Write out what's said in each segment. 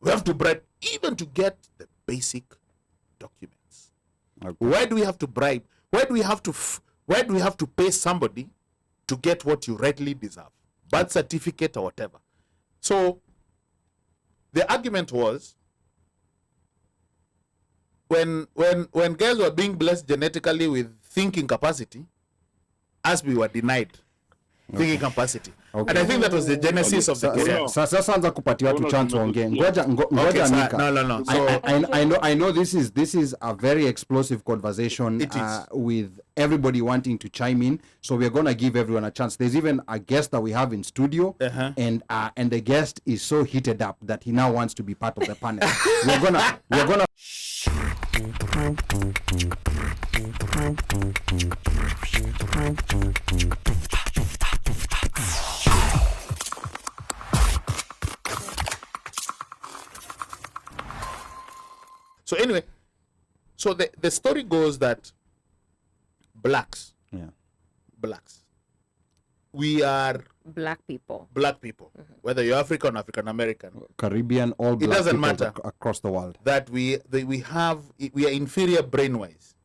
We have to bribe even to get the basic documents. Okay. Why do we have to bribe? Why do we have to pay somebody to get what you rightly deserve? Birth certificate or whatever. So the argument was, when girls were being blessed genetically with thinking capacity, as we were denied thinking capacity. Okay. And I think that was the genesis of the career. Sasa anza kupatia watu chance waongee. Ngoja Okay, sir. Mika. No. So I know this is a very explosive conversation It is. with everybody wanting to chime in. So we're gonna give everyone a chance. There's even a guest that we have in studio, and the guest is so heated up that he now wants to be part of the panel. we're gonna. So anyway, so the story goes that blacks, we are Black people. whether you're African or African American, Caribbean, all black doesn't people matter. Across the world. that we are inferior brain-wise.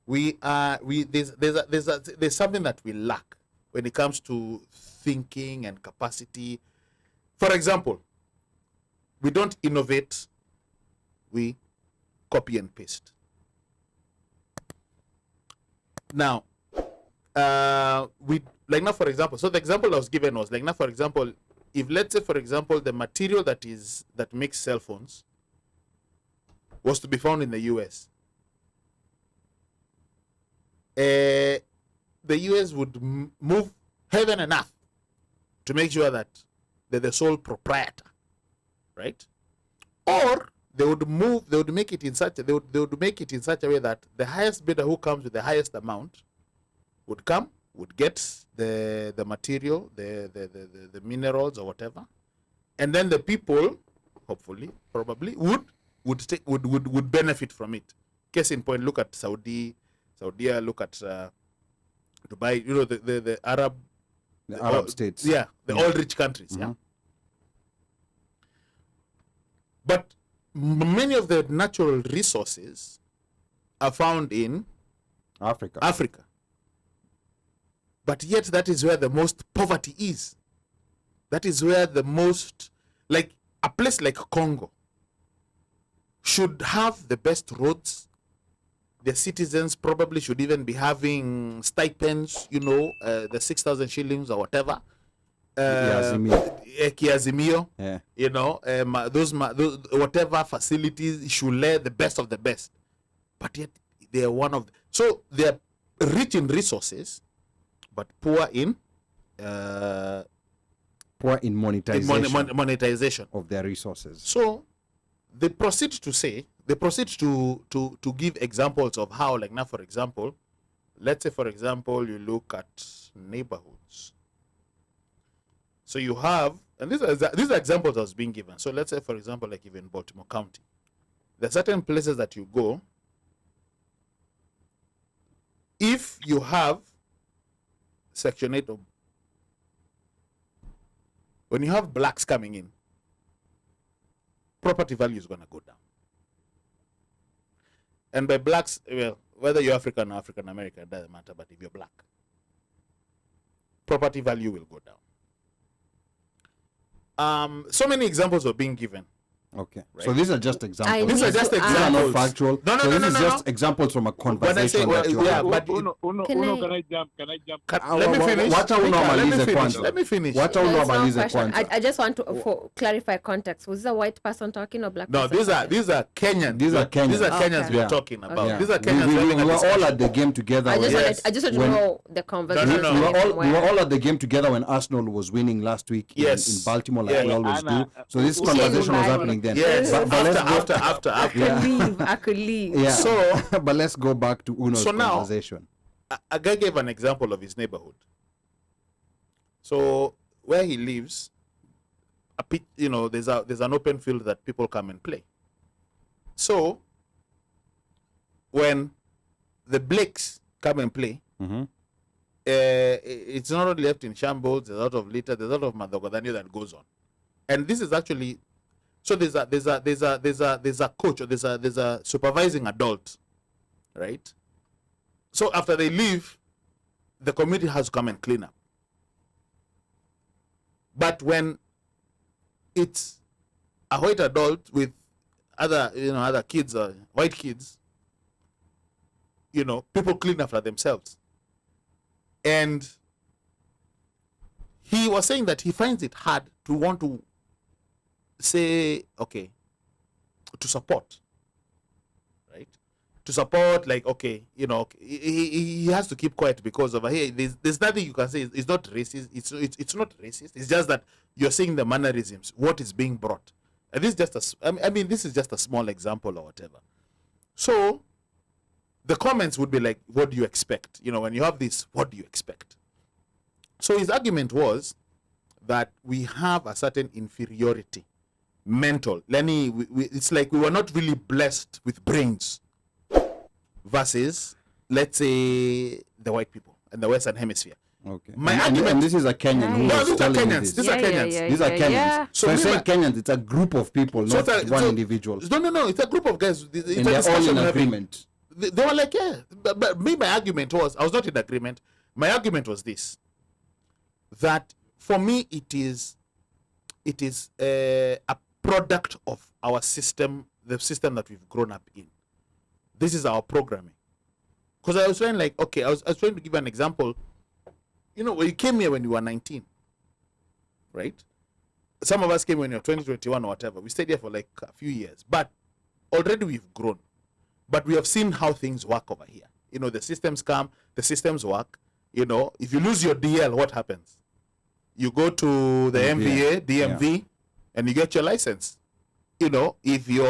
There's something that we lack when it comes to thinking and capacity. For example, we don't innovate, we copy and paste. Now, now for example, so the example I was given was now for example, if let's say for example the material that makes cell phones was to be found in the US, the US would move heaven and earth to make sure that they're the sole proprietor, right? Or they would make it in such a way that the highest bidder who comes with the highest amount would get the material, the minerals or whatever, and then the people, hopefully, probably would benefit from it. Case in point, look at Saudi, look at Dubai, the Arab states. Yeah, all rich countries. Mm-hmm. Yeah. But many of the natural resources are found in Africa. But yet that is where the most poverty is. That is where the most, like a place like Congo should have the best roads. The citizens probably should even be having stipends, the 6,000 shillings or whatever. Kiazimio. Yeah. Those whatever facilities should lay the best of the best. But yet they are so they are rich in resources, but poor in monetization of their resources. So they proceed to give examples of how, like now for example, let's say for example you look at neighborhoods. So you have, and these are examples that was being given. So let's say for example, like even Baltimore County, there are certain places that you go. If you have Section 8, when you have blacks coming in, property value is going to go down. And by blacks, well, whether you're African or African American, it doesn't matter, but if you're black, property value will go down. So many examples were being given. Okay. Right. So these are just examples. These are just These are not examples. factual. No, so this is no. just examples from a conversation When I say, that you have. but Can Can I jump? let me finish. Let me finish. Wacha No, it's uno not a amalize question. kwanza. I just want to clarify context. Was this a white person talking or black No, person? these are Kenyans. These are Kenyans. These are Kenyans Okay. we are Yeah. talking about. Yeah. These are Kenyans we having a were all discussion. at the game together. I just when- wanted to when- know the conversation. No. We came from were where. all at the game together when Arsenal was winning last week in Baltimore, like we always do. So this Who conversation came was back? happening then. Yes. But let's go. After. I could leave. Yeah. So- but let's go back to Uno's So now- conversation. A guy gave an example of his neighborhood. So where he lives, there's an open field that people come and play. So when the Blakes come and play, it's not only left in shambles. There's a lot of litter. There's a lot of madogodanya that goes on, and this is actually So there's a coach, or there's a supervising adult, right? So after they leave, the community has to come and clean up. But when it's a white adult with other kids, white kids, people clean after themselves. And he was saying that he finds it hard to want to say, okay, to support, right? To support, like, okay, he has to keep quiet because over here, there's nothing you can say. It's not racist. It's not racist. It's just that you're seeing the mannerisms, what is being brought. And this is just a small example or whatever. So the comments would be like, what do you expect? When you have this, what do you expect? So his argument was that we have a certain inferiority, mental. It's like we were not really blessed with brains versus, let's say, the white people in the Western Hemisphere. Okay. And this is a Kenyan who No, was these are telling me Kenyans. this. These are Kenyans. These are Kenyans. Yeah. So I saying Kenyans, it's a group of people, not one individual. No. It's a group of guys. And they're all in agreement. They were like, yeah. But my argument was, I was not in agreement. My argument was this, that for me it is a product of our system, the system that we've grown up in. This is our programming. Because I was trying, like, okay, I was trying to give an example. When you came here when you were 19, right? Some of us came when you were 20, 21 or whatever. We stayed here for like a few years. But already we've grown. But we have seen how things work over here. The systems come, the systems work. If you lose your DL, what happens? You go to the MVA, DMV, and you get your license. If you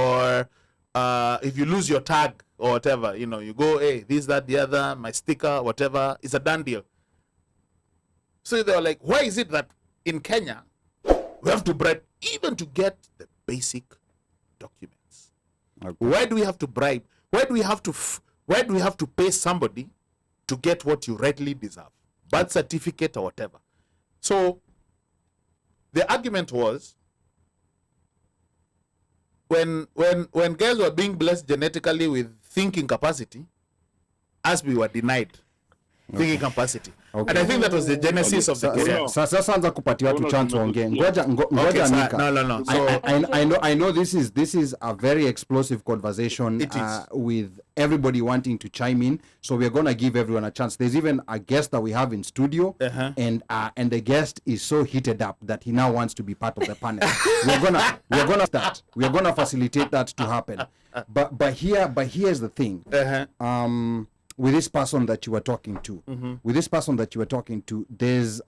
lose your tag or whatever, you go, hey, this, that, the other, my sticker, whatever, it's a done deal. So they were like, why is it that in Kenya we have to bribe even to get the basic documents? Okay. Why do we have to bribe? Why do we have to pay somebody to get what you rightly deserve? Birth certificate or whatever. So the argument was, when guys were being blessed genetically with thinking capacity, as we were denied thinking capacity. Okay. And I think that was the genesis of the career. Sasa anza kupatia watu chance waongee. Ngoja Nika. No. So I know this is a very explosive conversation with everybody wanting to chime in. So we're gonna give everyone a chance. There's even a guest that we have in studio, and the guest is so heated up that he now wants to be part of the panel. we're gonna start. We're gonna facilitate that to happen. But here's the thing. With this person that you were talking to, there's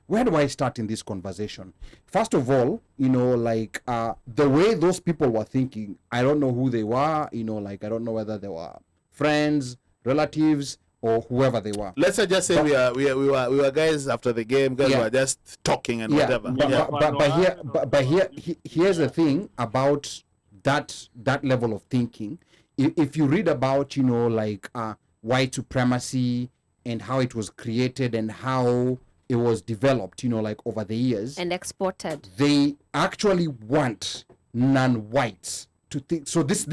where do I start in this conversation? First of all, the way those people were thinking, I don't know who they were, I don't know whether they were friends, relatives, or whoever they were. Let's just say we were guys after the game, guys were just talking and whatever. But here's the thing about that level of thinking. If you read about white supremacy and how it was created and how it was developed over the years and exported, they actually want non-whites to think. So this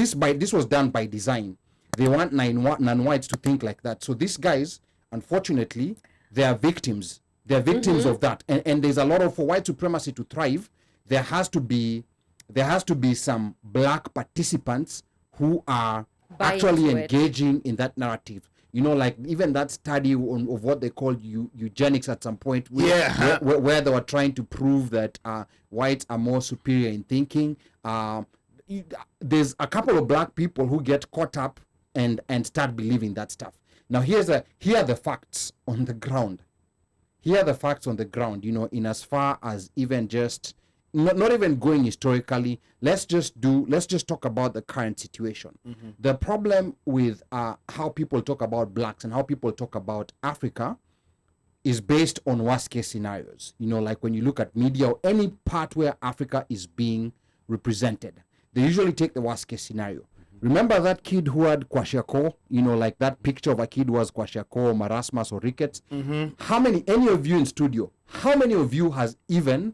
was done by design. They want non-whites to think like that. So these guys, unfortunately, they are victims. They're victims of that. And there's a lot of, for white supremacy to thrive, there has to be some black participants who are actually engaging in that narrative. Even that study of what they called eugenics at some point, where they were trying to prove that whites are more superior in thinking. There's a couple of black people who get caught up and start believing that stuff. Now here are the facts on the ground. Here are the facts on the ground, in as far as even just not even going historically. Let's just talk about the current situation. The problem with how people talk about blacks and how people talk about Africa is based on worst case scenarios. Like when you look at media or any part where Africa is being represented, they usually take the worst case scenario. Remember that kid who had kwashiorkor, like that picture of a kid who has kwashiorkor, marasmus, or rickets? Any of you in studio, how many of you has even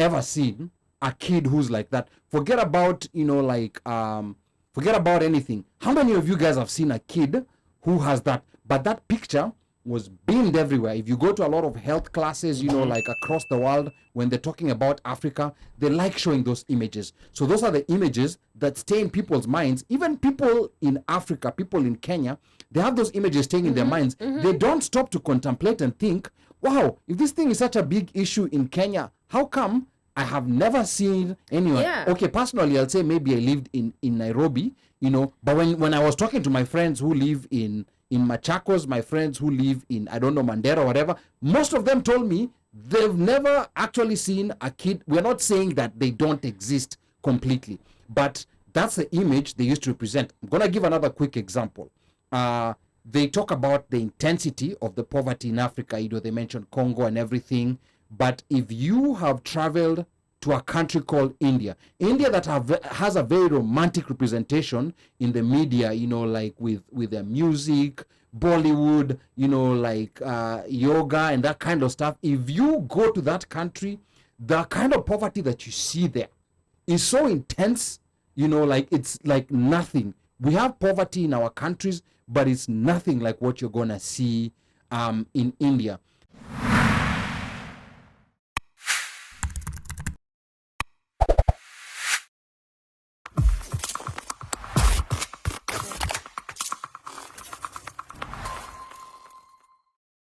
ever seen a kid who's like that. Forget about, forget about anything. How many of you guys have seen a kid who has that? But that picture was beamed everywhere. If you go to a lot of health classes, like across the world, when they're talking about Africa, they like showing those images. So those are the images that stay in people's minds. Even people in Africa, people in Kenya, they have those images staying in their minds. They don't stop to contemplate and think, wow, if this thing is such a big issue in Kenya, how come I have never seen anyone? Yeah. Okay, personally, I'll say maybe I lived in Nairobi, but when I was talking to my friends who live in Machakos, my friends who live in, I don't know, Mandera or whatever, most of them told me they've never actually seen a kid. We're not saying that they don't exist completely, but that's the image they used to represent. I'm going to give another quick example. They talk about the intensity of the poverty in Africa. They mention Congo and everything. But if you have traveled to a country called India that has a very romantic representation in the media, like with their music, Bollywood, yoga and that kind of stuff. If you go to that country, the kind of poverty that you see there is so intense, it's like nothing. We have poverty in our countries, but it's nothing like what you're gonna see in India.